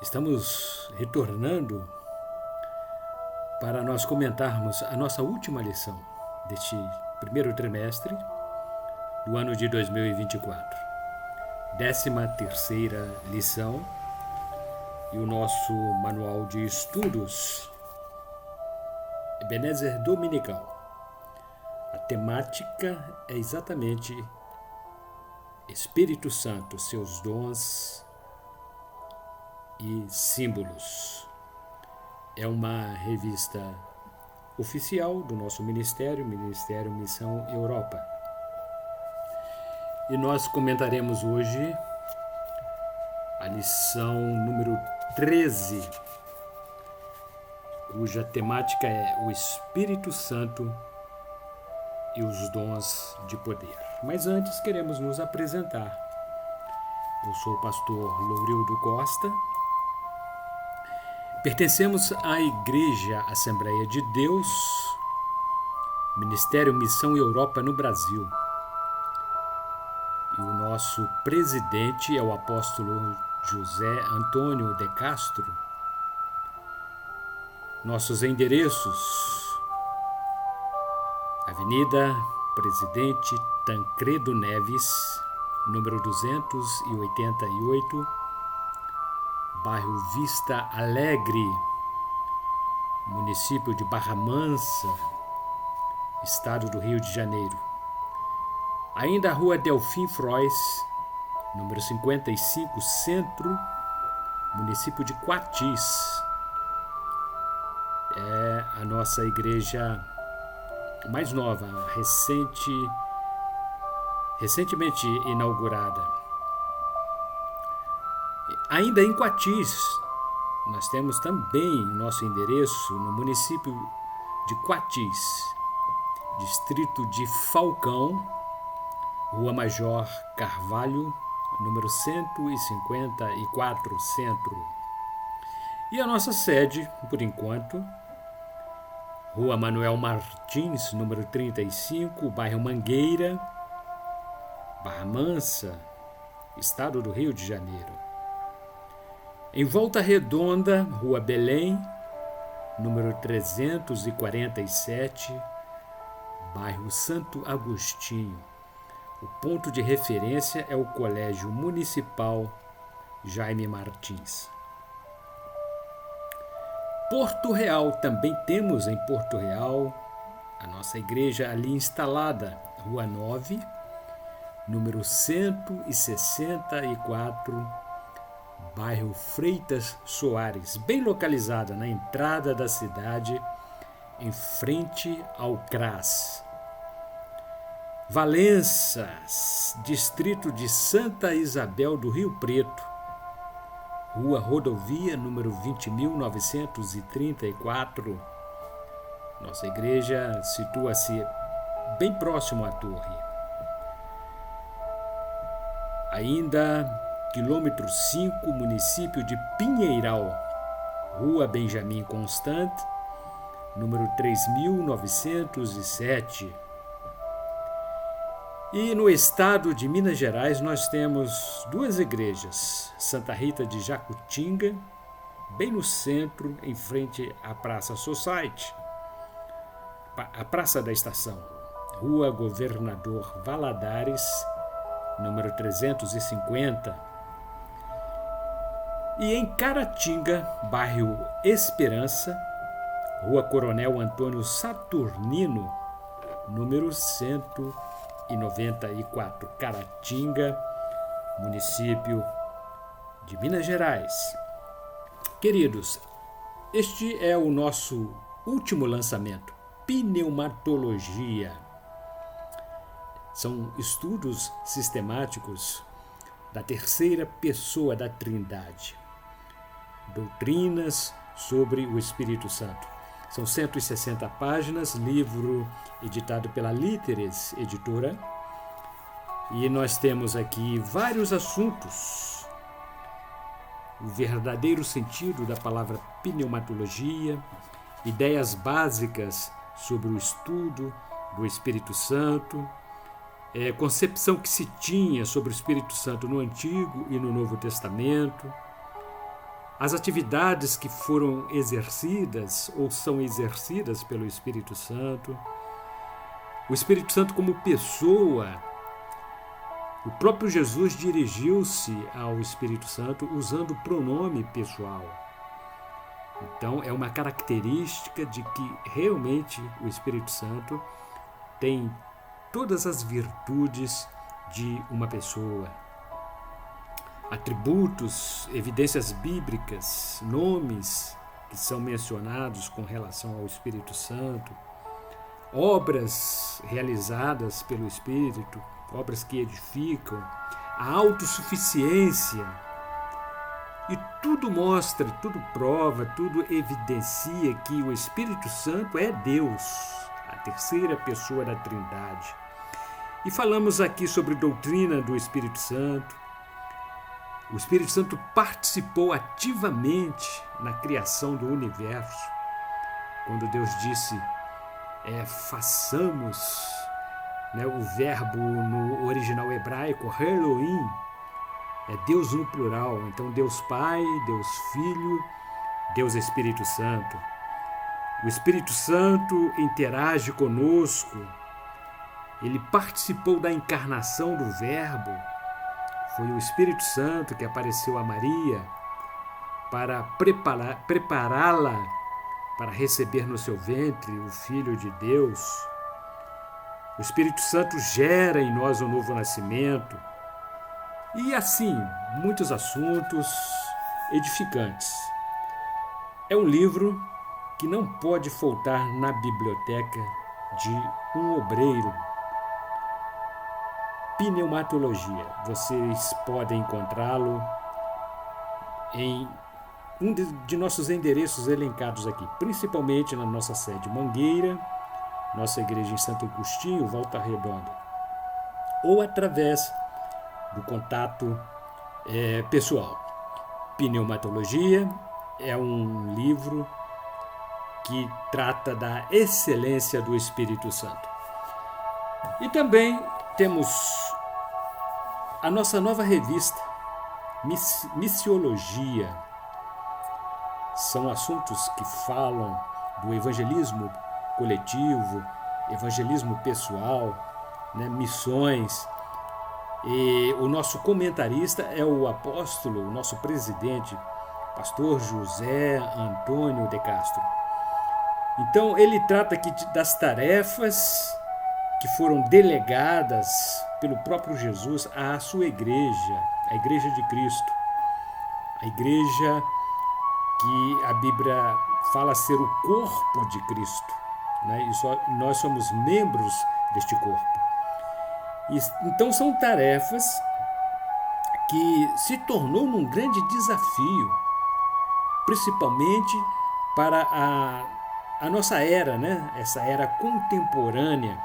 Estamos retornando para nós comentarmos a nossa última lição deste primeiro trimestre do ano de 2024. 13ª lição e o nosso manual de estudos Ebenezer Dominical. A temática é exatamente Espírito Santo, seus dons e símbolos. É uma revista oficial do nosso Ministério Missão Europa. E nós comentaremos hoje a lição número 13, cuja temática é o Espírito Santo e os dons de poder. Mas antes queremos nos apresentar. Eu sou o pastor Lourildo Costa. Pertencemos à Igreja Assembleia de Deus, Ministério Missão Europa no Brasil. E o nosso presidente é o apóstolo José Antônio de Castro. Nossos endereços: Avenida Presidente Tancredo Neves, número 288, bairro Vista Alegre, município de Barra Mansa, estado do Rio de Janeiro. Ainda a rua Delfim Frois, número 55, Centro, município de Quatis. É a nossa igreja mais nova, recentemente inaugurada. Ainda em Quatis, nós temos também nosso endereço no município de Quatis, distrito de Falcão, Rua Major Carvalho, número 154, Centro. E a nossa sede, por enquanto, Rua Manuel Martins, número 35, bairro Mangueira, Barra Mansa, estado do Rio de Janeiro. Em Volta Redonda, Rua Belém, número 347, bairro Santo Agostinho. O ponto de referência é o Colégio Municipal Jaime Martins. Porto Real, também temos em Porto Real a nossa igreja ali instalada, Rua 9, número 164, bairro Freitas Soares, bem localizada na entrada da cidade, em frente ao CRAS. Valença, distrito de Santa Isabel do Rio Preto, Rua Rodovia, número 20.934. Nossa igreja situa-se bem próximo à torre. Ainda quilômetro 5, município de Pinheiral, Rua Benjamin Constant, número 3.907. E no estado de Minas Gerais nós temos duas igrejas, Santa Rita de Jacutinga, bem no centro, em frente à Praça Society, a Praça da Estação, Rua Governador Valadares, número 350. E em Caratinga, bairro Esperança, Rua Coronel Antônio Saturnino, número 194, Caratinga, município de Minas Gerais. Queridos, este é o nosso último lançamento, Pneumatologia. São estudos sistemáticos da terceira pessoa da Trindade. Doutrinas sobre o Espírito Santo. São 160 páginas, livro editado pela Líteres Editora. E nós temos aqui vários assuntos. O verdadeiro sentido da palavra pneumatologia, ideias básicas sobre o estudo do Espírito Santo, concepção que se tinha sobre o Espírito Santo no Antigo e no Novo Testamento, as atividades que foram exercidas ou são exercidas pelo Espírito Santo. O Espírito Santo como pessoa, o próprio Jesus dirigiu-se ao Espírito Santo usando o pronome pessoal. Então, é uma característica de que realmente o Espírito Santo tem todas as virtudes de uma pessoa. Atributos, evidências bíblicas, nomes que são mencionados com relação ao Espírito Santo, obras realizadas pelo Espírito, obras que edificam, a autossuficiência. E tudo mostra, tudo prova, tudo evidencia que o Espírito Santo é Deus, a terceira pessoa da Trindade. E falamos aqui sobre doutrina do Espírito Santo. O Espírito Santo participou ativamente na criação do universo. Quando Deus disse, façamos, o verbo no original hebraico, Elohim, é Deus no plural. Então, Deus Pai, Deus Filho, Deus Espírito Santo. O Espírito Santo interage conosco. Ele participou da encarnação do Verbo. Foi o Espírito Santo que apareceu a Maria para prepará-la para receber no seu ventre o Filho de Deus. O Espírito Santo gera em nós o novo nascimento. E assim, muitos assuntos edificantes. É um livro que não pode faltar na biblioteca de um obreiro. Pneumatologia. Vocês podem encontrá-lo em um de nossos endereços elencados aqui, principalmente na nossa sede Mangueira, nossa igreja em Santo Agostinho, Volta Redonda, ou através do contato pessoal. Pneumatologia é um livro que trata da excelência do Espírito Santo. E também temos a nossa nova revista, Missiologia. São assuntos que falam do evangelismo coletivo, evangelismo pessoal, missões. E o nosso comentarista é o apóstolo, o nosso presidente, pastor José Antônio de Castro. Então, ele trata aqui das tarefas que foram delegadas pelo próprio Jesus à sua igreja, a Igreja de Cristo. A igreja que a Bíblia fala ser o corpo de Cristo. E nós somos membros deste corpo. Então são tarefas que se tornou um grande desafio, principalmente para a nossa era, essa era contemporânea.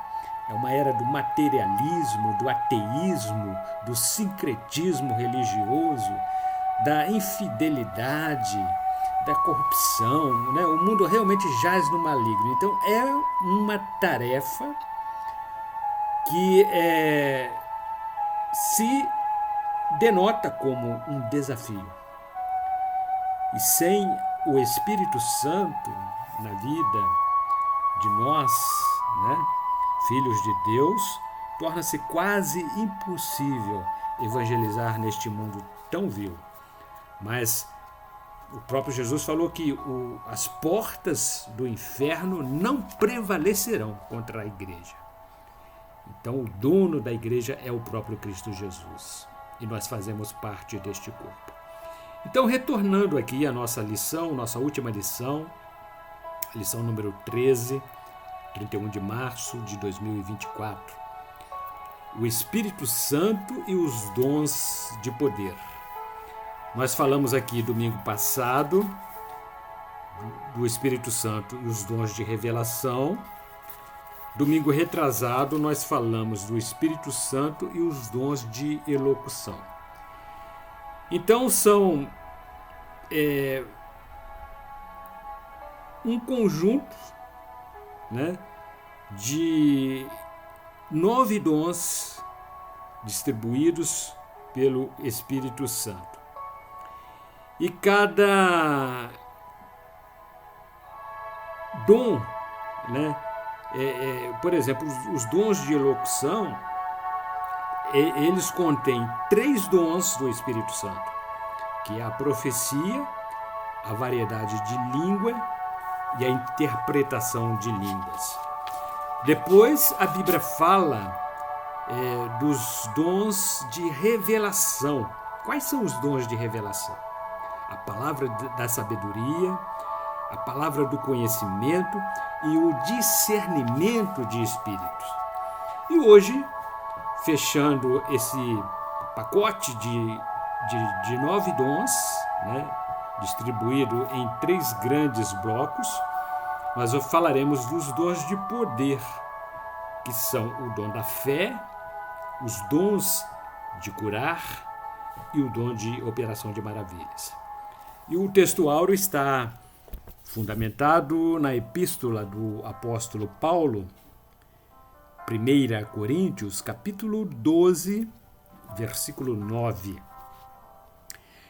É uma era do materialismo, do ateísmo, do sincretismo religioso, da infidelidade, da corrupção. O mundo realmente jaz no maligno. Então é uma tarefa que se denota como um desafio. E sem o Espírito Santo na vida de nós, filhos de Deus, torna-se quase impossível evangelizar neste mundo tão vil. Mas o próprio Jesus falou que as portas do inferno não prevalecerão contra a igreja. Então, o dono da igreja é o próprio Cristo Jesus. E nós fazemos parte deste corpo. Então, retornando aqui à nossa lição, nossa última lição, lição número 13, 31 de março de 2024. O Espírito Santo e os dons de poder. Nós falamos aqui domingo passado do Espírito Santo e os dons de revelação. Domingo retrasado, nós falamos do Espírito Santo e os dons de elocução. Então, são um conjunto de 9 dons distribuídos pelo Espírito Santo. E cada dom, né? Por exemplo, os dons de elocução, eles contêm 3 dons do Espírito Santo, que é a profecia, a variedade de língua e a interpretação de línguas. Depois, a Bíblia fala dos dons de revelação. Quais são os dons de revelação? A palavra da sabedoria, a palavra do conhecimento e o discernimento de espíritos. E hoje, fechando esse pacote de 9 dons, né, distribuído em 3 grandes blocos, nós falaremos dos dons de poder, que são o dom da fé, os dons de curar e o dom de operação de maravilhas. E o texto áureo está fundamentado na epístola do apóstolo Paulo, 1 Coríntios, capítulo 12, versículo 9.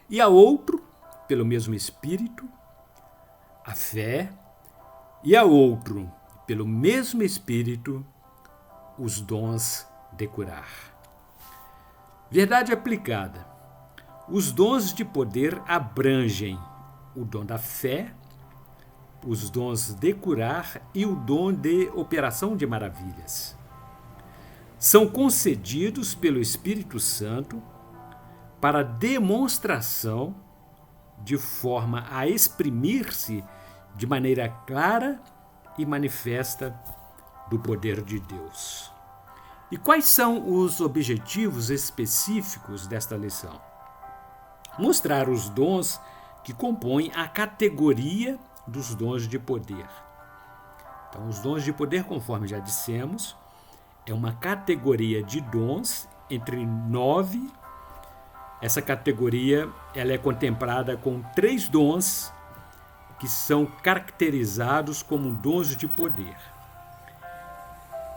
E a outro, pelo mesmo Espírito, a fé, e a outro, pelo mesmo Espírito, os dons de curar. Verdade aplicada. Os dons de poder abrangem o dom da fé, os dons de curar e o dom de operação de maravilhas. São concedidos pelo Espírito Santo para demonstração de forma a exprimir-se de maneira clara e manifesta do poder de Deus. E quais são os objetivos específicos desta lição? Mostrar os dons que compõem a categoria dos dons de poder. Então, os dons de poder, conforme já dissemos, é uma categoria de dons entre 9. Essa categoria ela é contemplada com 3 dons que são caracterizados como dons de poder.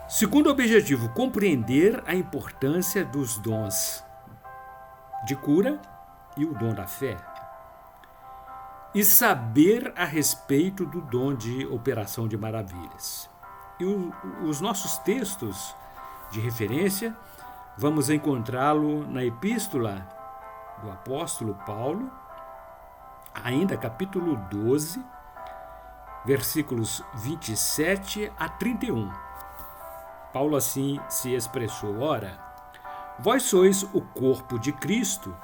Segundo objetivo, compreender a importância dos dons de cura e o dom da fé. E saber a respeito do dom de operação de maravilhas. E os nossos textos de referência, vamos encontrá-lo na epístola do apóstolo Paulo, ainda capítulo 12, versículos 27 a 31. Paulo assim se expressou: ora, vós sois o corpo de Cristo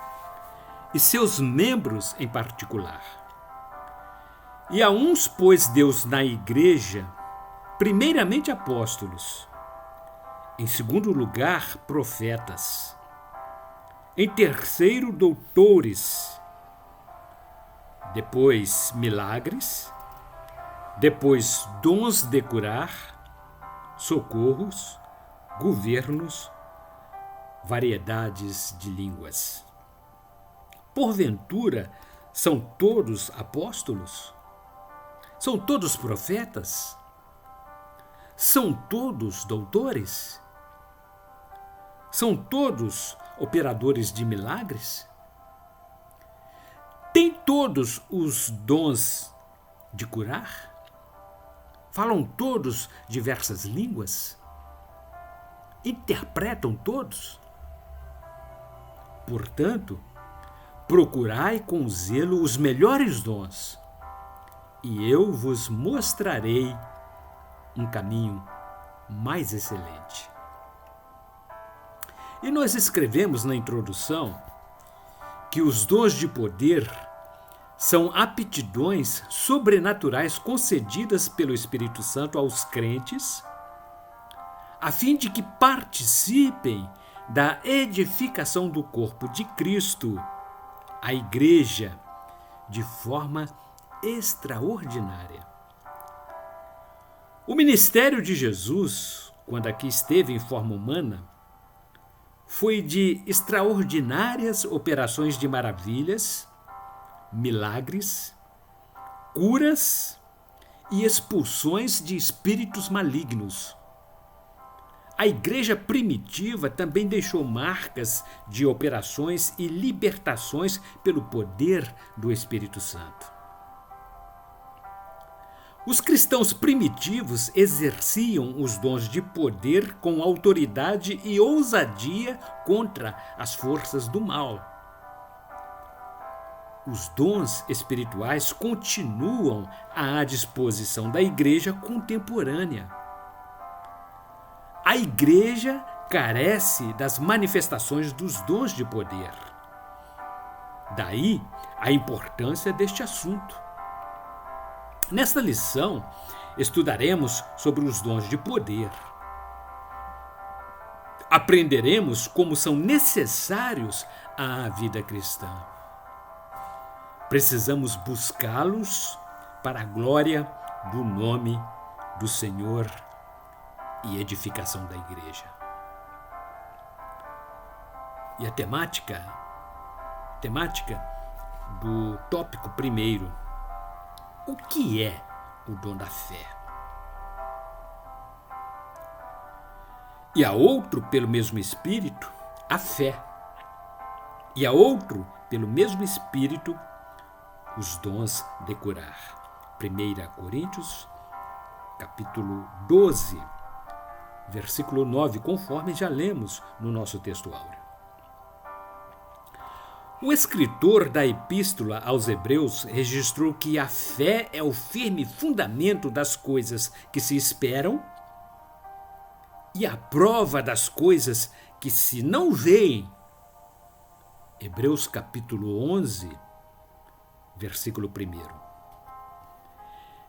e seus membros em particular. E a uns pôs Deus na igreja, primeiramente apóstolos, em segundo lugar profetas, em terceiro doutores, depois milagres, depois dons de curar, socorros, governos, variedades de línguas. Porventura, são todos apóstolos? São todos profetas? São todos doutores? São todos operadores de milagres? Têm todos os dons de curar? Falam todos diversas línguas? Interpretam todos? Portanto, procurai com zelo os melhores dons, e eu vos mostrarei um caminho mais excelente. E nós escrevemos na introdução que os dons de poder são aptidões sobrenaturais concedidas pelo Espírito Santo aos crentes, a fim de que participem da edificação do corpo de Cristo, a igreja, de forma extraordinária. O ministério de Jesus, quando aqui esteve em forma humana, foi de extraordinárias operações de maravilhas, milagres, curas e expulsões de espíritos malignos, A igreja primitiva também deixou marcas de operações e libertações pelo poder do Espírito Santo. Os cristãos primitivos exerciam os dons de poder com autoridade e ousadia contra as forças do mal. Os dons espirituais continuam à disposição da igreja contemporânea. A igreja carece das manifestações dos dons de poder. Daí a importância deste assunto. Nesta lição, estudaremos sobre os dons de poder. Aprenderemos como são necessários à vida cristã. Precisamos buscá-los para a glória do nome do Senhor e edificação da igreja. E a temática do tópico primeiro: o que é o dom da fé? E a outro, pelo mesmo Espírito, a fé. E a outro, pelo mesmo Espírito, os dons de curar. 1 Coríntios, capítulo 12, versículo 9, conforme já lemos no nosso texto áureo. O escritor da Epístola aos Hebreus registrou que a fé é o firme fundamento das coisas que se esperam e a prova das coisas que se não veem. Hebreus capítulo 11, versículo 1.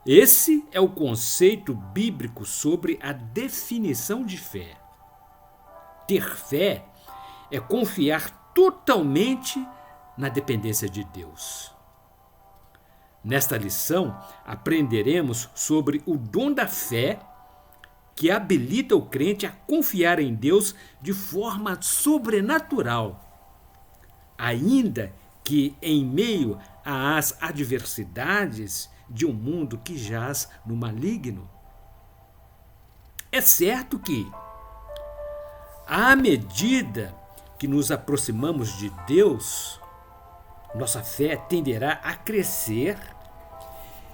Esse é o conceito bíblico sobre a definição de fé. Ter fé é confiar totalmente na dependência de Deus. Nesta lição, aprenderemos sobre o dom da fé que habilita o crente a confiar em Deus de forma sobrenatural, ainda que em meio às adversidades de um mundo que jaz no maligno. É certo que, à medida que nos aproximamos de Deus, nossa fé tenderá a crescer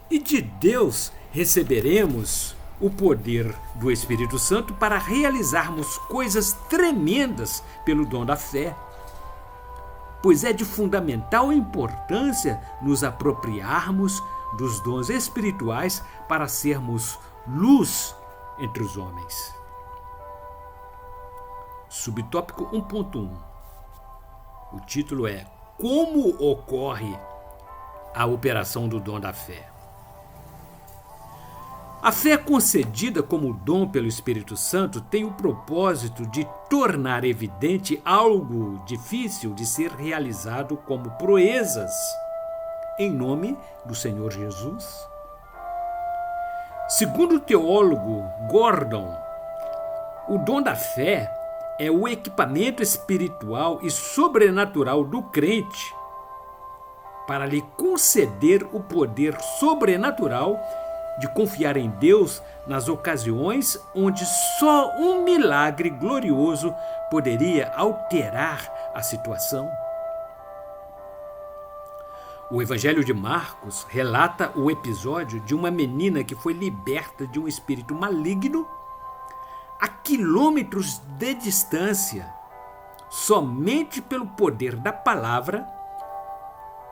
e de Deus receberemos o poder do Espírito Santo para realizarmos coisas tremendas pelo dom da fé. Pois é de fundamental importância nos apropriarmos dos dons espirituais para sermos luz entre os homens. Subtópico 1.1. O título é: como ocorre a operação do dom da fé? A fé concedida como dom pelo Espírito Santo tem o propósito de tornar evidente algo difícil de ser realizado como proezas, em nome do Senhor Jesus. Segundo o teólogo Gordon, o dom da fé é o equipamento espiritual e sobrenatural do crente para lhe conceder o poder sobrenatural de confiar em Deus nas ocasiões onde só um milagre glorioso poderia alterar a situação. O Evangelho de Marcos relata o episódio de uma menina que foi liberta de um espírito maligno a quilômetros de distância, somente pelo poder da palavra,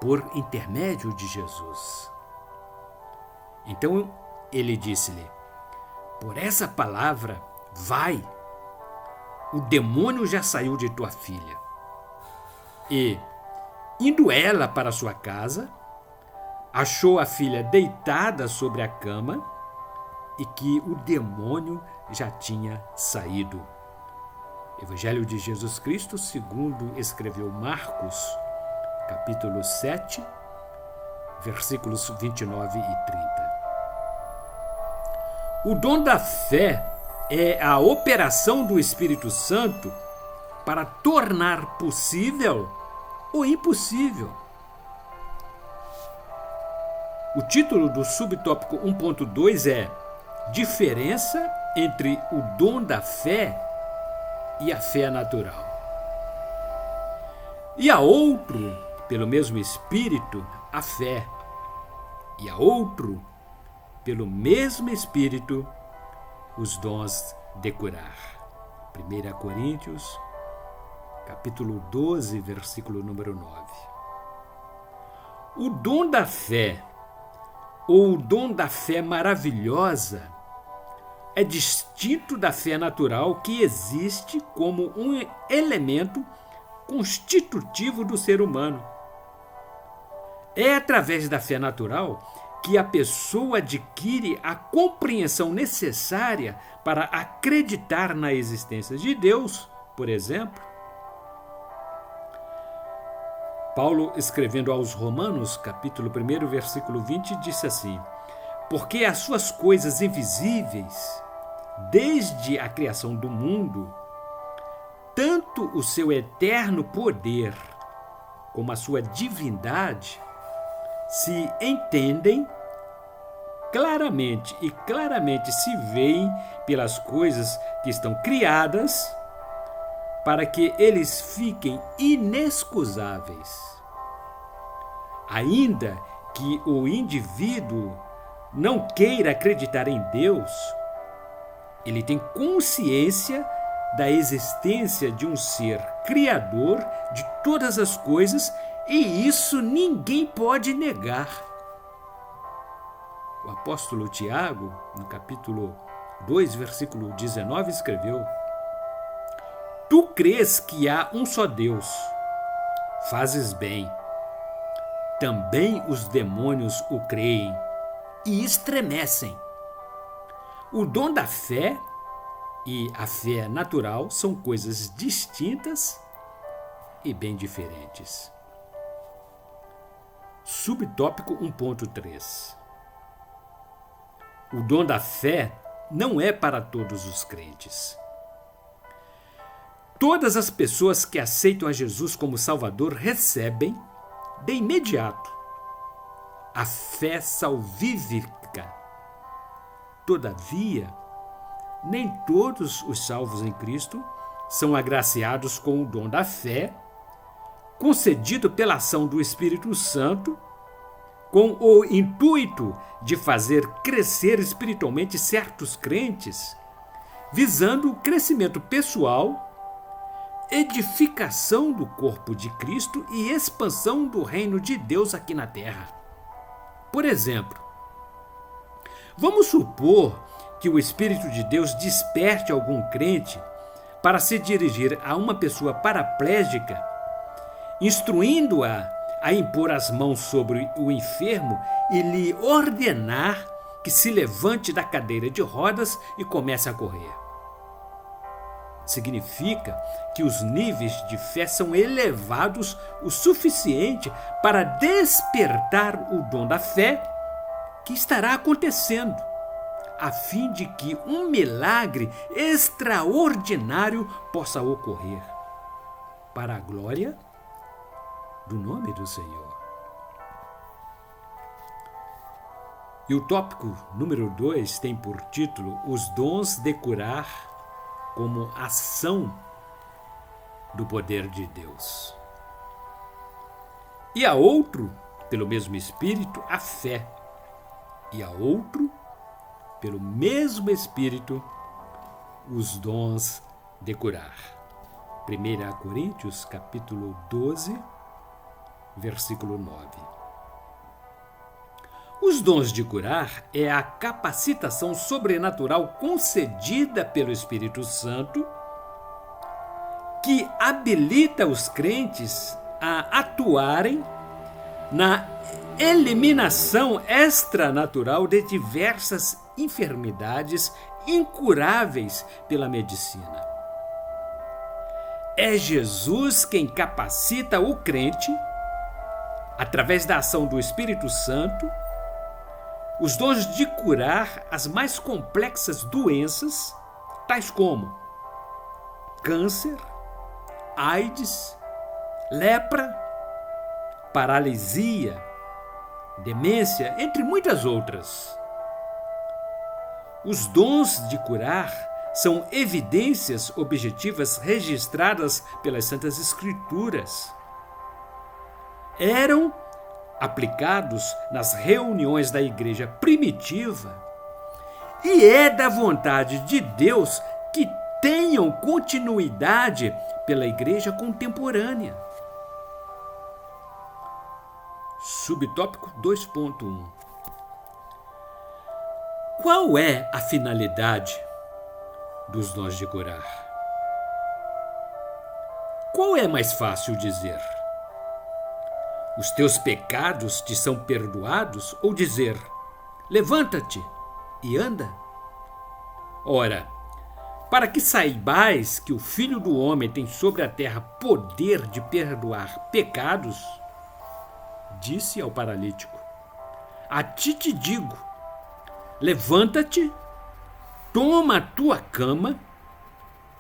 por intermédio de Jesus. Então ele disse-lhe: por essa palavra, vai, o demônio já saiu de tua filha. E, indo ela para sua casa, achou a filha deitada sobre a cama e que o demônio já tinha saído. Evangelho de Jesus Cristo, segundo escreveu Marcos, capítulo 7, versículos 29 e 30. O dom da fé é a operação do Espírito Santo para tornar possível o impossível. O título do subtópico 1.2 é: diferença entre o dom da fé e a fé natural. E a outro, pelo mesmo Espírito, a fé. E a outro, pelo mesmo Espírito, os dons de curar. 1 Coríntios, capítulo 12, versículo número 9. O dom da fé, ou o dom da fé maravilhosa, é distinto da fé natural que existe como um elemento constitutivo do ser humano. É através da fé natural que a pessoa adquire a compreensão necessária para acreditar na existência de Deus, por exemplo. Paulo, escrevendo aos Romanos, capítulo 1, versículo 20, disse assim: porque as suas coisas invisíveis, desde a criação do mundo, tanto o seu eterno poder como a sua divindade se entendem claramente e claramente se veem pelas coisas que estão criadas, para que eles fiquem inexcusáveis. Ainda que o indivíduo não queira acreditar em Deus, ele tem consciência da existência de um ser criador de todas as coisas, e isso ninguém pode negar. O apóstolo Tiago, no capítulo 2, versículo 19, escreveu: tu crês que há um só Deus, fazes bem. Também os demônios o creem e estremecem. O dom da fé e a fé natural são coisas distintas e bem diferentes. Subtópico 1.3. O dom da fé não é para todos os crentes. Todas as pessoas que aceitam a Jesus como Salvador recebem, de imediato, a fé salvífica. Todavia, nem todos os salvos em Cristo são agraciados com o dom da fé, concedido pela ação do Espírito Santo, com o intuito de fazer crescer espiritualmente certos crentes, visando o crescimento pessoal, edificação do corpo de Cristo e expansão do reino de Deus aqui na terra. Por exemplo, vamos supor que o Espírito de Deus desperte algum crente para se dirigir a uma pessoa paraplégica, instruindo-a a impor as mãos sobre o enfermo e lhe ordenar que se levante da cadeira de rodas e comece a correr. Significa que os níveis de fé são elevados o suficiente para despertar o dom da fé que estará acontecendo, a fim de que um milagre extraordinário possa ocorrer, para a glória do nome do Senhor. E o tópico número 2 tem por título Os dons de curar como ação do poder de Deus. E a outro, pelo mesmo Espírito, a fé. E a outro, pelo mesmo Espírito, os dons de curar. 1 Coríntios, capítulo 12, versículo 9. Os dons de curar é a capacitação sobrenatural concedida pelo Espírito Santo que habilita os crentes a atuarem na eliminação extranatural de diversas enfermidades incuráveis pela medicina. É Jesus quem capacita o crente, através da ação do Espírito Santo, os dons de curar as mais complexas doenças, tais como câncer, AIDS, lepra, paralisia, demência, entre muitas outras. Os dons de curar são evidências objetivas registradas pelas Santas Escrituras. Eram aplicados nas reuniões da igreja primitiva e é da vontade de Deus que tenham continuidade pela igreja contemporânea. Subtópico 2.1. Qual é a finalidade dos dons de curar? Qual é mais fácil dizer? Os teus pecados te são perdoados? Ou dizer, levanta-te e anda? Ora, para que saibais que o Filho do Homem tem sobre a terra poder de perdoar pecados, disse ao paralítico, a ti te digo, levanta-te, toma a tua cama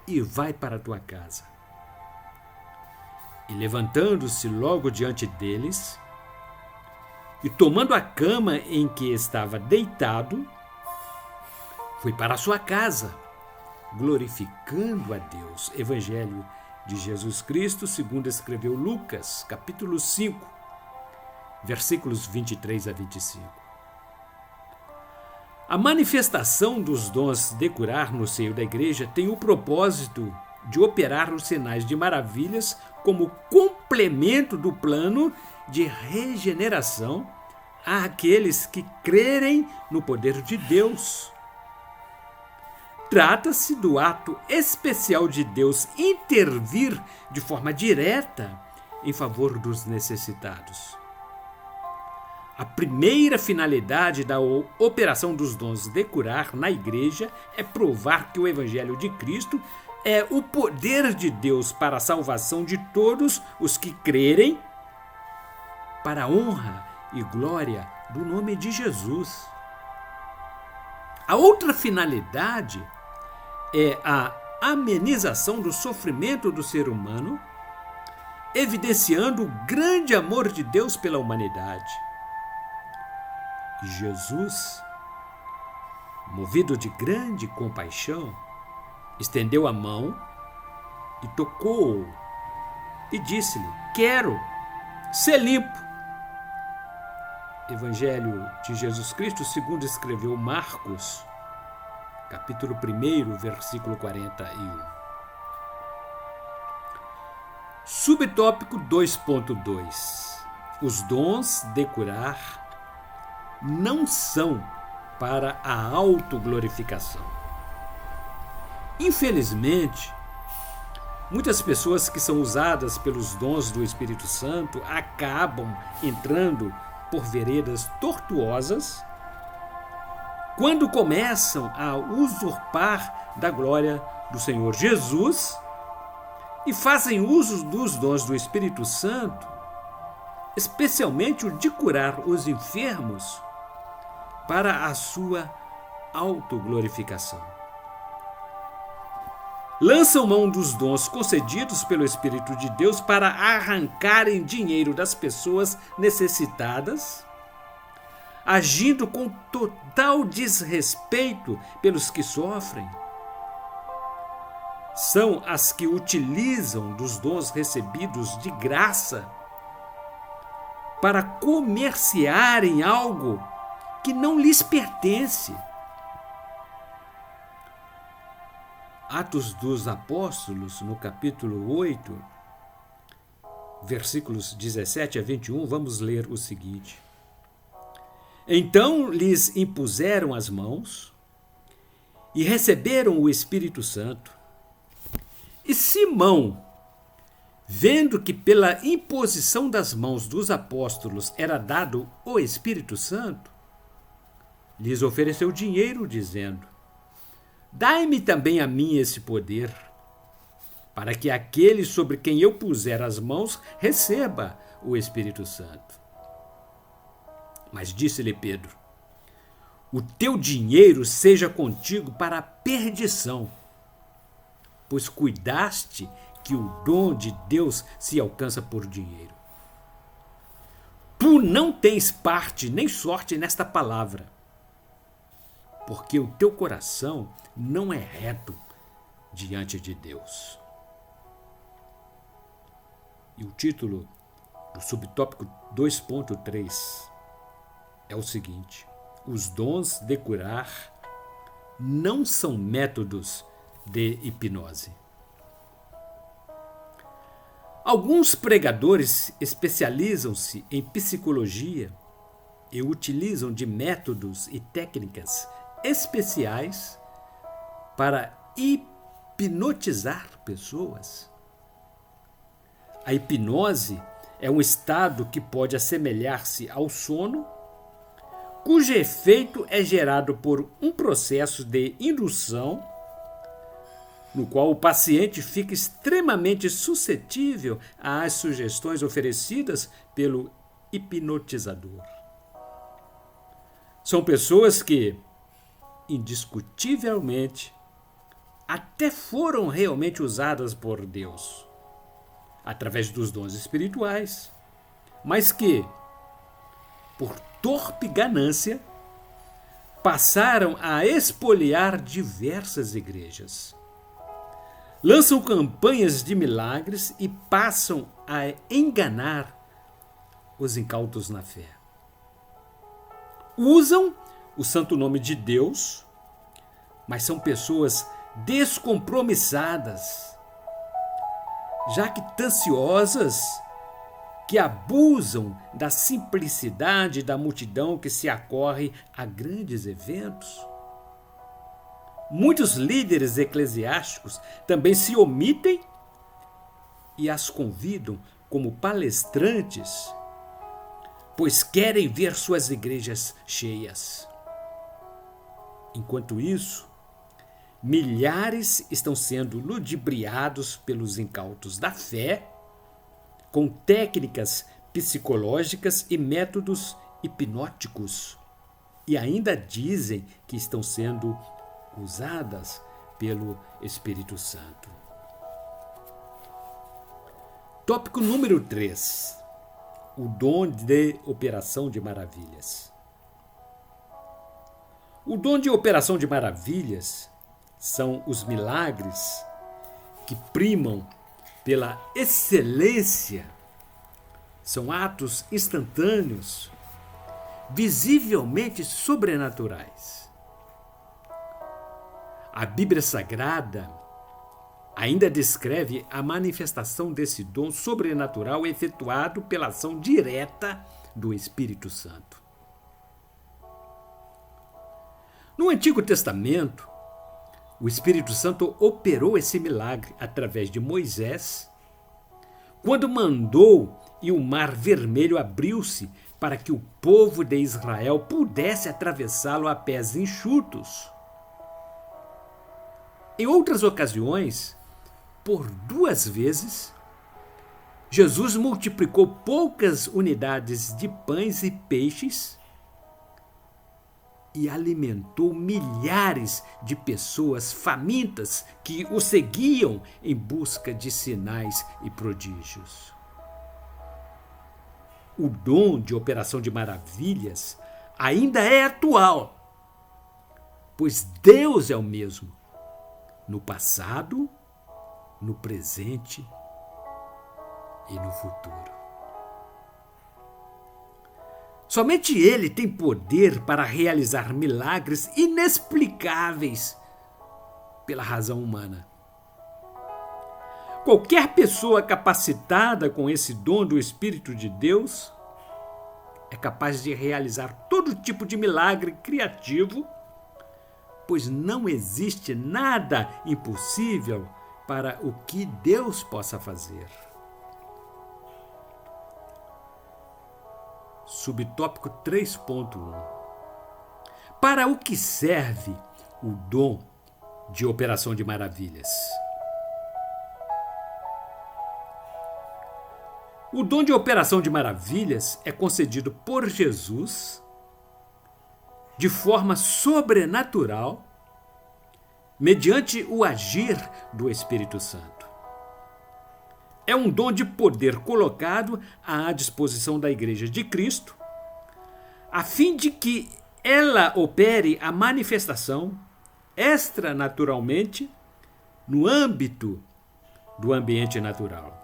e vai para a tua casa. E levantando-se logo diante deles, e tomando a cama em que estava deitado, foi para a sua casa, glorificando a Deus. Evangelho de Jesus Cristo, segundo escreveu Lucas, capítulo 5, versículos 23 a 25. A manifestação dos dons de curar no seio da igreja tem o propósito de operar os sinais de maravilhas como complemento do plano de regeneração àqueles que crerem no poder de Deus. Trata-se do ato especial de Deus intervir de forma direta em favor dos necessitados. A primeira finalidade da operação dos dons de curar na igreja é provar que o Evangelho de Cristo é o poder de Deus para a salvação de todos os que crerem, para a honra e glória do nome de Jesus. A outra finalidade é a amenização do sofrimento do ser humano, evidenciando o grande amor de Deus pela humanidade. Jesus, movido de grande compaixão, estendeu a mão e tocou-o e disse-lhe, quero ser limpo. Evangelho de Jesus Cristo, segundo escreveu Marcos, capítulo 1, versículo 41. Subtópico 2.2. Os dons de curar não são para a autoglorificação. Infelizmente, muitas pessoas que são usadas pelos dons do Espírito Santo acabam entrando por veredas tortuosas quando começam a usurpar da glória do Senhor Jesus e fazem uso dos dons do Espírito Santo, especialmente o de curar os enfermos, para a sua autoglorificação. Lançam mão dos dons concedidos pelo Espírito de Deus para arrancarem dinheiro das pessoas necessitadas, agindo com total desrespeito pelos que sofrem. São as que utilizam dos dons recebidos de graça para comerciarem algo que não lhes pertence. Atos dos Apóstolos, no capítulo 8, versículos 17 a 21, vamos ler o seguinte. Então lhes impuseram as mãos e receberam o Espírito Santo. E Simão, vendo que pela imposição das mãos dos apóstolos era dado o Espírito Santo, lhes ofereceu dinheiro, dizendo, dai-me também a mim esse poder, para que aquele sobre quem eu puser as mãos receba o Espírito Santo. Mas disse-lhe Pedro, o teu dinheiro seja contigo para a perdição, pois cuidaste que o dom de Deus se alcança por dinheiro. Tu não tens parte nem sorte nesta palavra, porque o teu coração não é reto diante de Deus. E o título do subtópico 2.3 é o seguinte: os dons de curar não são métodos de hipnose. Alguns pregadores especializam-se em psicologia e utilizam de métodos e técnicas especiais para hipnotizar pessoas. A hipnose é um estado que pode assemelhar-se ao sono, cujo efeito é gerado por um processo de indução, no qual o paciente fica extremamente suscetível às sugestões oferecidas pelo hipnotizador. São pessoas que, indiscutivelmente, até foram realmente usadas por Deus, através dos dons espirituais, mas que, por torpe ganância, passaram a expoliar diversas igrejas. Lançam campanhas de milagres e passam a enganar os incautos na fé. Usam o santo nome de Deus, mas são pessoas descompromissadas, jactanciosas, que abusam da simplicidade da multidão que se acorre a grandes eventos. Muitos líderes eclesiásticos também se omitem e as convidam como palestrantes, pois querem ver suas igrejas cheias. Enquanto isso, milhares estão sendo ludibriados pelos incautos da fé, com técnicas psicológicas e métodos hipnóticos, e ainda dizem que estão sendo usadas pelo Espírito Santo. Tópico número 3. O dom de operação de maravilhas. O dom de operação de maravilhas são os milagres que primam pela excelência. São atos instantâneos, visivelmente sobrenaturais. A Bíblia Sagrada ainda descreve a manifestação desse dom sobrenatural efetuado pela ação direta do Espírito Santo. No Antigo Testamento, o Espírito Santo operou esse milagre através de Moisés, quando mandou e o Mar Vermelho abriu-se para que o povo de Israel pudesse atravessá-lo a pés enxutos. Em outras ocasiões, por 2 vezes, Jesus multiplicou poucas unidades de pães e peixes e alimentou milhares de pessoas famintas que o seguiam em busca de sinais e prodígios. O dom de operação de maravilhas ainda é atual, pois Deus é o mesmo, no passado, no presente e no futuro. Somente Ele tem poder para realizar milagres inexplicáveis pela razão humana. Qualquer pessoa capacitada com esse dom do Espírito de Deus é capaz de realizar todo tipo de milagre criativo, pois não existe nada impossível para o que Deus possa fazer. Subtópico 3.1. Para o que serve o dom de operação de maravilhas? O dom de operação de maravilhas é concedido por Jesus de forma sobrenatural, mediante o agir do Espírito Santo. É um dom de poder colocado à disposição da Igreja de Cristo, a fim de que ela opere a manifestação extranaturalmente no âmbito do ambiente natural.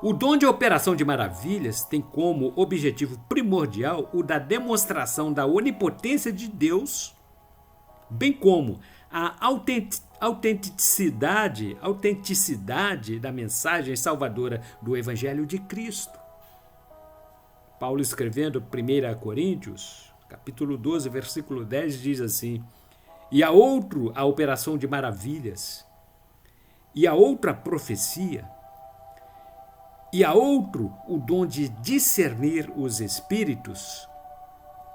O dom de operação de maravilhas tem como objetivo primordial o da demonstração da onipotência de Deus, bem como a autenticidade da mensagem salvadora do Evangelho de Cristo. Paulo, escrevendo 1 Coríntios, capítulo 12, versículo 10, diz assim: e a outro a operação de maravilhas, e a outra a profecia, e a outro o dom de discernir os espíritos,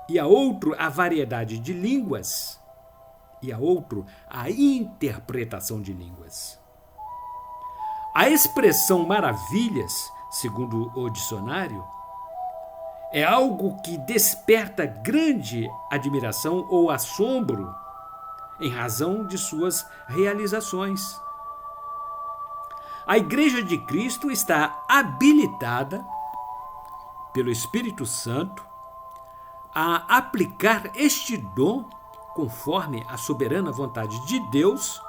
e a outro a variedade de línguas, e a outro a interpretação de línguas. A expressão maravilhas, segundo o dicionário, é algo que desperta grande admiração ou assombro em razão de suas realizações. A Igreja de Cristo está habilitada pelo Espírito Santo a aplicar este dom conforme a soberana vontade de Deus,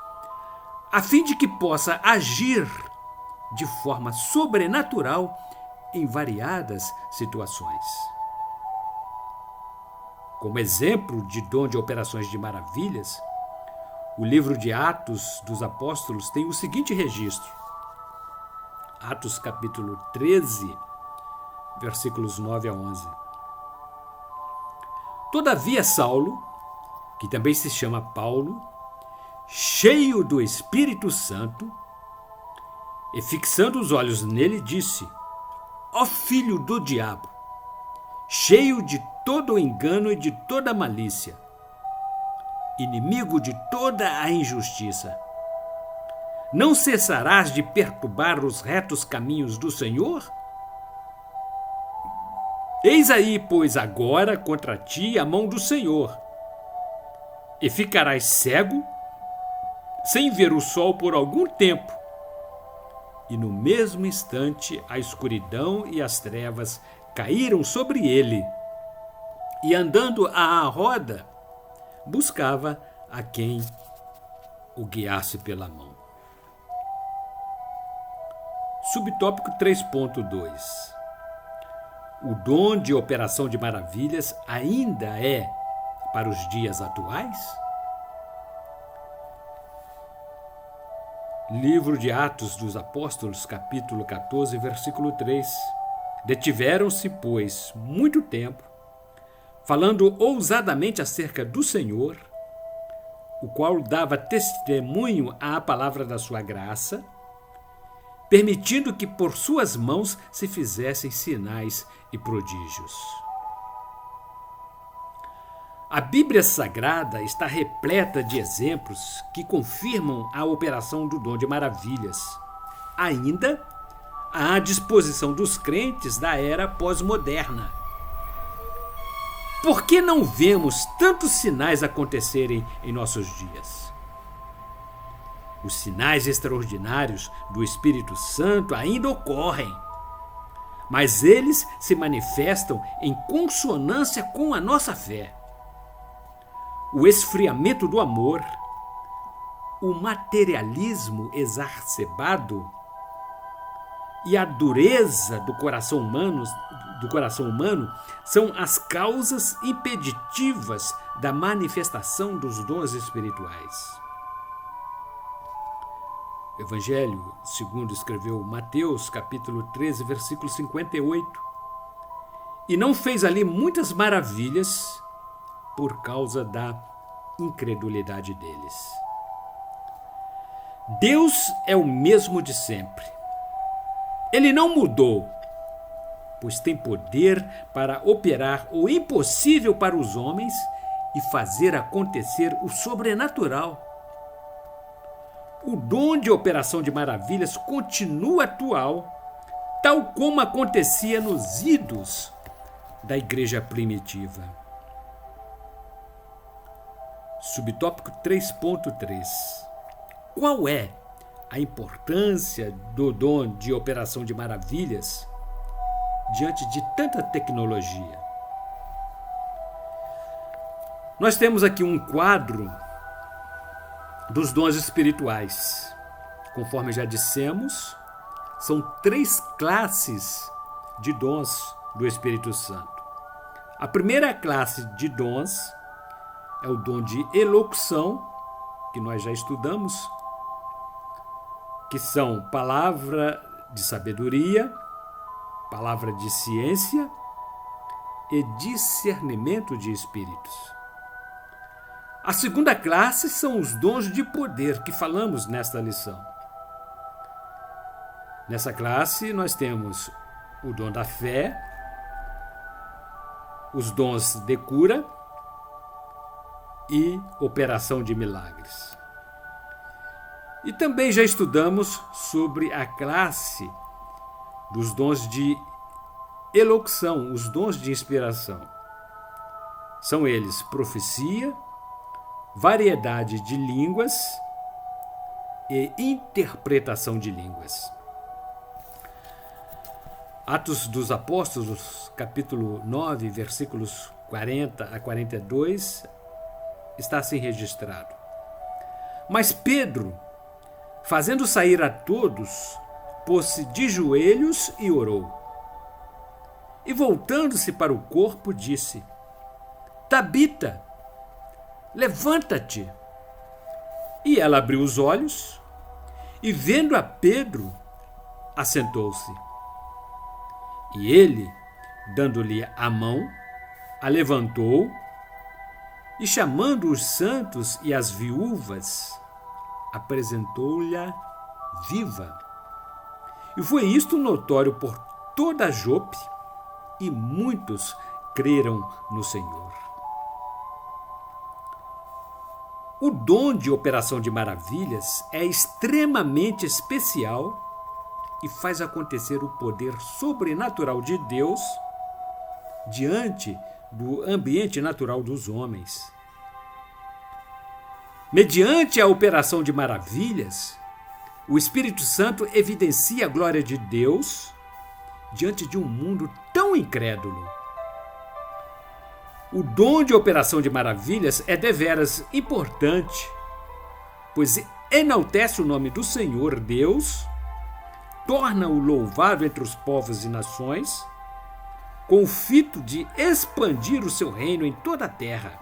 a fim de que possa agir de forma sobrenatural em variadas situações. Como exemplo de dom de operações de maravilhas, o livro de Atos dos Apóstolos tem o seguinte registro. Atos capítulo 13, versículos 9 a 11. Todavia Saulo, que também se chama Paulo, cheio do Espírito Santo, e fixando os olhos nele, disse: ó filho do diabo, cheio de todo o engano e de toda a malícia, inimigo de toda a injustiça, não cessarás de perturbar os retos caminhos do Senhor? Eis aí, pois, agora contra ti a mão do Senhor, e ficarás cego, sem ver o sol por algum tempo. E no mesmo instante a escuridão e as trevas caíram sobre ele, e andando à roda, buscava a quem o guiasse pela mão. Subtópico 3.2. O dom de operação de maravilhas ainda é para os dias atuais? Livro de Atos dos Apóstolos, capítulo 14, versículo 3. Detiveram-se, pois, muito tempo, falando ousadamente acerca do Senhor, o qual dava testemunho à palavra da sua graça, permitindo que por suas mãos se fizessem sinais e prodígios. A Bíblia Sagrada está repleta de exemplos que confirmam a operação do dom de maravilhas, ainda à disposição dos crentes da era pós-moderna. Por que não vemos tantos sinais acontecerem em nossos dias? Os sinais extraordinários do Espírito Santo ainda ocorrem, mas eles se manifestam em consonância com a nossa fé. O esfriamento do amor, o materialismo exacerbado e a dureza do coração humano são as causas impeditivas da manifestação dos dons espirituais. Evangelho, segundo escreveu Mateus, capítulo 13, versículo 58. E não fez ali muitas maravilhas por causa da incredulidade deles. Deus é o mesmo de sempre. Ele não mudou, pois tem poder para operar o impossível para os homens e fazer acontecer o sobrenatural. O dom de operação de maravilhas continua atual, tal como acontecia nos idos da igreja primitiva. Subtópico 3.3. Qual é a importância do dom de operação de maravilhas diante de tanta tecnologia? Nós temos aqui um quadro dos dons espirituais. Conforme já dissemos, são 3 classes de dons do Espírito Santo. A primeira classe de dons é o dom de elocução, que nós já estudamos, que são palavra de sabedoria, palavra de ciência e discernimento de espíritos. A segunda classe são os dons de poder que falamos nesta lição. Nessa classe nós temos o dom da fé, os dons de cura e operação de milagres. E também já estudamos sobre a classe dos dons de elocução, os dons de inspiração. São eles profecia, variedade de línguas e interpretação de línguas. Atos dos Apóstolos, capítulo 9, versículos 40 a 42, está assim registrado. Mas Pedro, fazendo sair a todos, pôs-se de joelhos e orou. E voltando-se para o corpo, disse: Tabita, levanta-te. E ela abriu os olhos e, vendo a Pedro, assentou-se. E ele, dando-lhe a mão, a levantou e, chamando os santos e as viúvas, apresentou-lhe viva. E foi isto notório por toda Jope, e muitos creram no Senhor. O dom de operação de maravilhas é extremamente especial e faz acontecer o poder sobrenatural de Deus diante do ambiente natural dos homens. Mediante a operação de maravilhas, o Espírito Santo evidencia a glória de Deus diante de um mundo tão incrédulo. O dom de operação de maravilhas é deveras importante, pois enaltece o nome do Senhor Deus, torna-o louvado entre os povos e nações, com o fito de expandir o seu reino em toda a terra.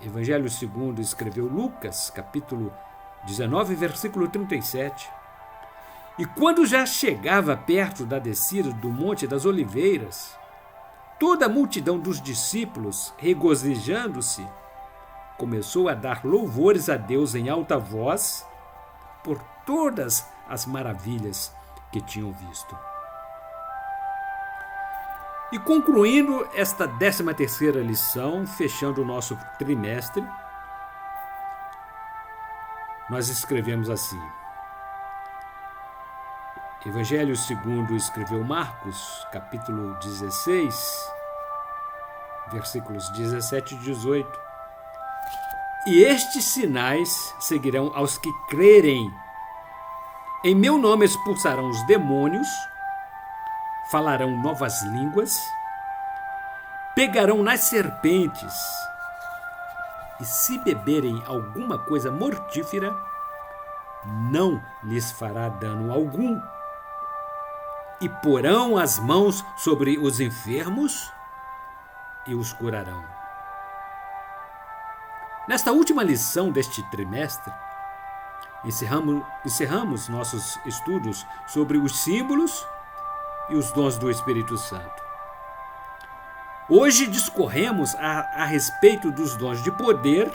Evangelho segundo escreveu Lucas, capítulo 19, versículo 37. E quando já chegava perto da descida do Monte das Oliveiras, toda a multidão dos discípulos, regozijando-se, começou a dar louvores a Deus em alta voz por todas as maravilhas que tinham visto. E concluindo esta 13ª lição, fechando o nosso trimestre, nós escrevemos assim. Evangelho segundo escreveu Marcos, capítulo 16, versículos 17 e 18. E estes sinais seguirão aos que crerem. Em meu nome expulsarão os demônios, falarão novas línguas, pegarão nas serpentes, e se beberem alguma coisa mortífera, não lhes fará dano algum. E porão as mãos sobre os enfermos e os curarão. Nesta última lição deste trimestre, encerramos nossos estudos sobre os símbolos e os dons do Espírito Santo. Hoje discorremos a respeito dos dons de poder,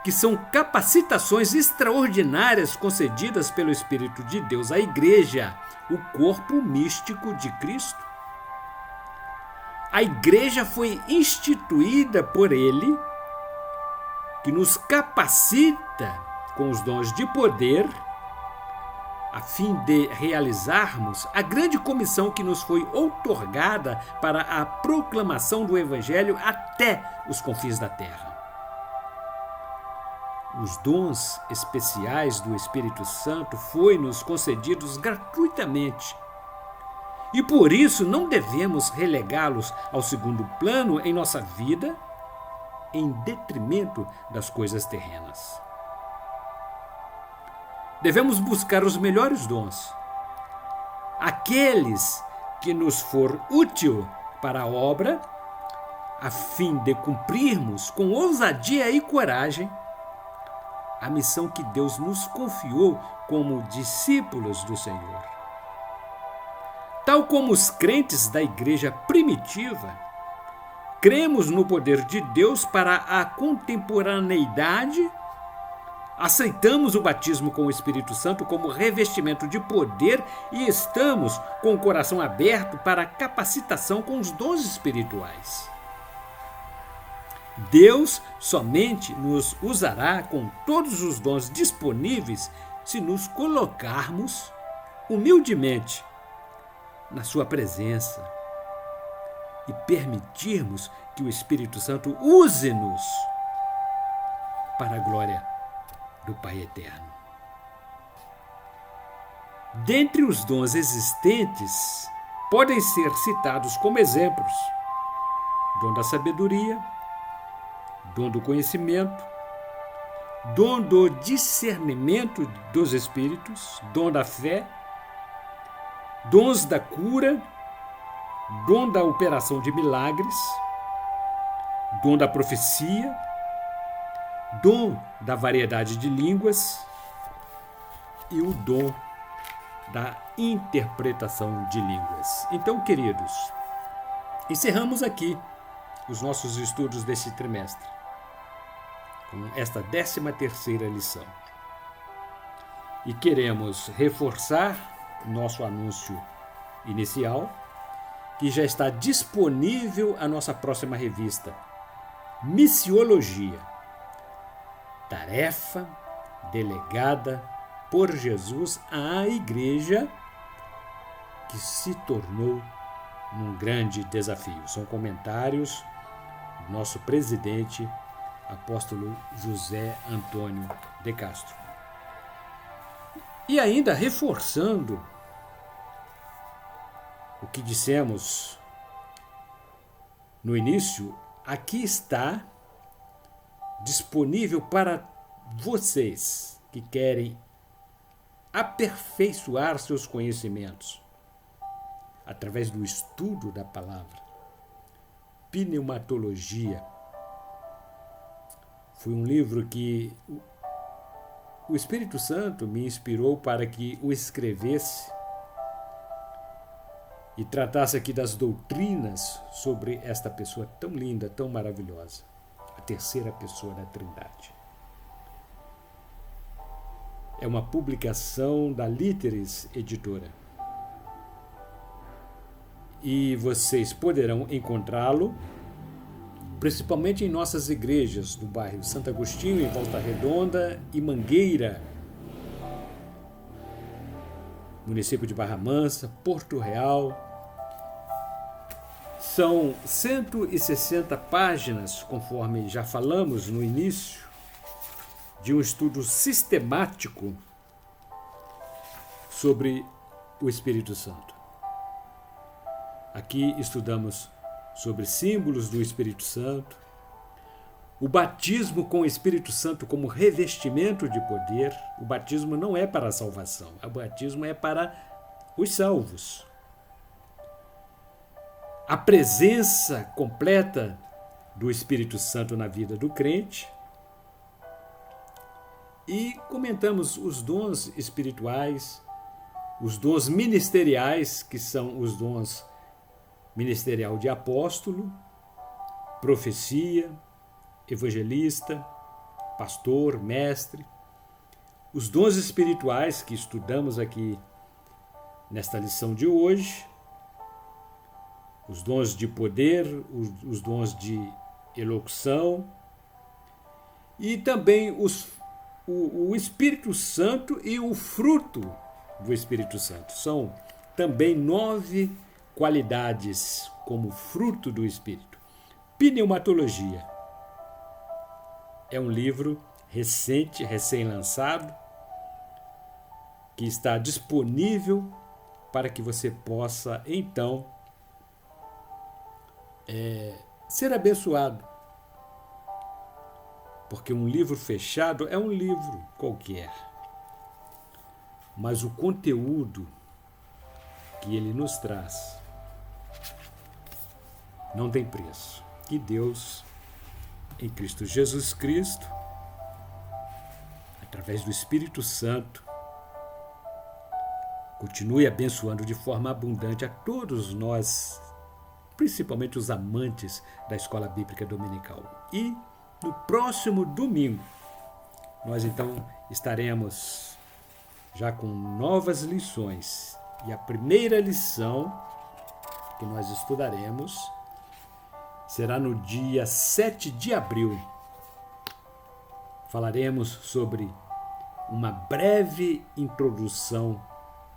que são capacitações extraordinárias concedidas pelo Espírito de Deus à Igreja, o corpo místico de Cristo. A Igreja foi instituída por Ele, que nos capacita com os dons de poder, a fim de realizarmos a grande comissão que nos foi outorgada para a proclamação do Evangelho até os confins da terra. Os dons especiais do Espírito Santo foi-nos concedidos gratuitamente. E por isso não devemos relegá-los ao segundo plano em nossa vida, em detrimento das coisas terrenas. Devemos buscar os melhores dons, aqueles que nos for útil para a obra, a fim de cumprirmos com ousadia e coragem a missão que Deus nos confiou como discípulos do Senhor. Tal como os crentes da igreja primitiva, cremos no poder de Deus para a contemporaneidade, aceitamos o batismo com o Espírito Santo como revestimento de poder e estamos com o coração aberto para a capacitação com os dons espirituais. Deus somente nos usará com todos os dons disponíveis se nos colocarmos humildemente na sua presença e permitirmos que o Espírito Santo use-nos para a glória do Pai Eterno. Dentre os dons existentes, podem ser citados como exemplos: dom da sabedoria, dom do conhecimento, dom do discernimento dos espíritos, dom da fé, dons da cura, dom da operação de milagres, dom da profecia, dom da variedade de línguas e o dom da interpretação de línguas. Então, queridos, encerramos aqui os nossos estudos deste trimestre com esta 13ª lição. E queremos reforçar nosso anúncio inicial, que já está disponível a nossa próxima revista, Missiologia, tarefa delegada por Jesus à igreja que se tornou um grande desafio. São comentários do nosso presidente, apóstolo José Antônio de Castro. E ainda reforçando o que dissemos no início, aqui está disponível para vocês que querem aperfeiçoar seus conhecimentos através do estudo da palavra. Pneumatologia foi um livro que o Espírito Santo me inspirou para que o escrevesse e tratasse aqui das doutrinas sobre esta pessoa tão linda, tão maravilhosa, a terceira pessoa da Trindade. É uma publicação da Líteres Editora. E vocês poderão encontrá-lo principalmente em nossas igrejas do bairro Santo Agostinho, em Volta Redonda e Mangueira, município de Barra Mansa, Porto Real. São 160 páginas, conforme já falamos no início, de um estudo sistemático sobre o Espírito Santo. Aqui estudamos sobre símbolos do Espírito Santo, o batismo com o Espírito Santo como revestimento de poder. O batismo não é para a salvação, o batismo é para os salvos. A presença completa do Espírito Santo na vida do crente. E comentamos os dons espirituais, os dons ministeriais, que são os dons ministerial de apóstolo, profecia, evangelista, pastor, mestre, os dons espirituais que estudamos aqui nesta lição de hoje, os dons de poder, os dons de elocução e também o Espírito Santo e o fruto do Espírito Santo. São também 9 qualidades como fruto do Espírito. Pneumatologia é um livro recente, recém-lançado, que está disponível para que você possa, então, ser abençoado porque um livro fechado é um livro qualquer, mas o conteúdo que ele nos traz não tem preço. Que Deus, em Cristo Jesus Cristo, através do Espírito Santo, continue abençoando de forma abundante a todos nós, principalmente os amantes da Escola Bíblica Dominical. E no próximo domingo, nós então estaremos já com novas lições. E a primeira lição que nós estudaremos será no dia 7 de abril. Falaremos sobre uma breve introdução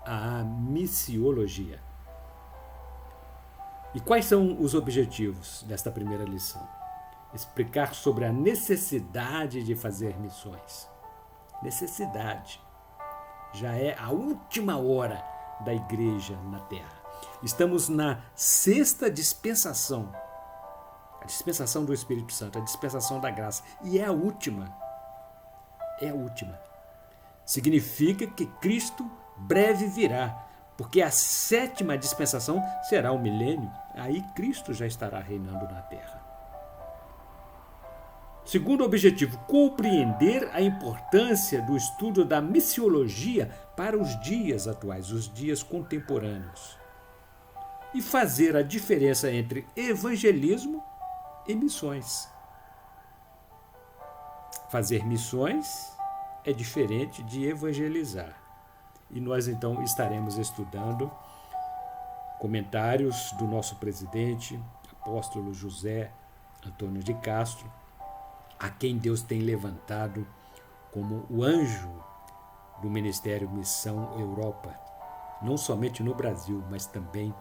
à missiologia. E quais são os objetivos desta primeira lição? Explicar sobre a necessidade de fazer missões. Necessidade. Já é a última hora da igreja na Terra. Estamos na sexta dispensação. A dispensação do Espírito Santo, a dispensação da graça. E é a última. É a última. Significa que Cristo breve virá, porque a sétima dispensação será o milênio. Aí Cristo já estará reinando na Terra. Segundo objetivo, compreender a importância do estudo da missiologia para os dias atuais, os dias contemporâneos. E fazer a diferença entre evangelismo e missões. Fazer missões é diferente de evangelizar. E nós então estaremos estudando comentários do nosso presidente, apóstolo José Antônio de Castro, a quem Deus tem levantado como o anjo do Ministério Missão Europa, não somente no Brasil, mas também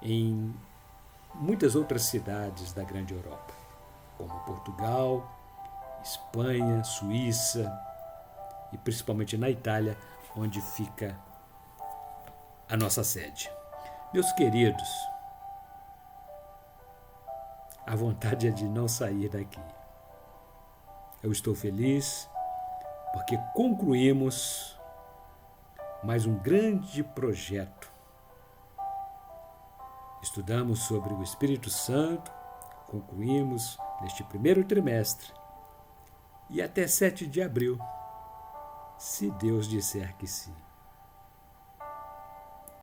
em muitas outras cidades da grande Europa, como Portugal, Espanha, Suíça e principalmente na Itália, onde fica a nossa sede. Meus queridos, a vontade é de não sair daqui. Eu estou feliz porque concluímos mais um grande projeto. Estudamos sobre o Espírito Santo, concluímos neste primeiro trimestre e até 7 de abril, se Deus disser que sim.